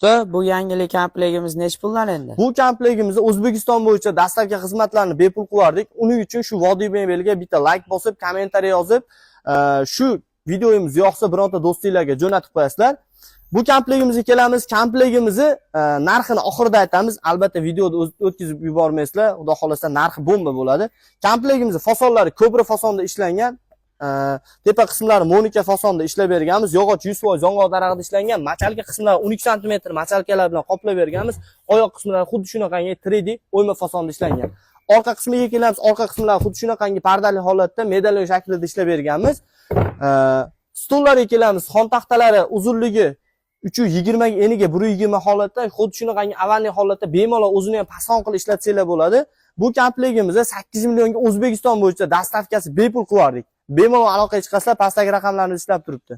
Bu yangilik komplektimiz nech puldan endi? Bu komplektimizni O'zbekiston bo'yicha dastlabki xizmatlarni bepul qilardik. Uning uchun shu Vodiy Mebelga bitta like bosib, kommentariy yozib, shu videomiz yoqsa bironta do'stinglarga jo'natib qo'yasizlar. Bu komplektimizni kelamiz. Komplektimizni narxini oxirida aytamiz. Albatta videoda o'tkazib yubormaysizlar. Xudo xolasa narxi bomba bo'ladi. Komplektimizni fasonlari Cobra fasonda ishlangan. Tepa qismlari Monika fasonda ishlab berganmiz. Yog'och 100% yong'oq darag'ida ishlangan. Machalka qismlari 12 cm machalkalar bilan qoplab berganmiz. Oyoq qismlari xuddi shunaqangi 3D o'yma fasonda ishlangan. Orqa qismiga kelamiz. Orqa qismlari xuddi shunaqangi pardali holatda medalyon shaklida ishlab berganmiz. Stullarga kelamiz. Xon taxtalari uzunligi 320 ga eniga 120 holatda, xuddi shunaqangi avanli holatda bemalol o'zini ham pason qilib ishlatsanglar bo'ladi. Bu komplektimizni 8 millionga O'zbekiston bo'yicha dastavkasi bepul qilardik. Bemalol aloqaga chiqasizlar, pastdagi raqamlarni ishlab turibdi.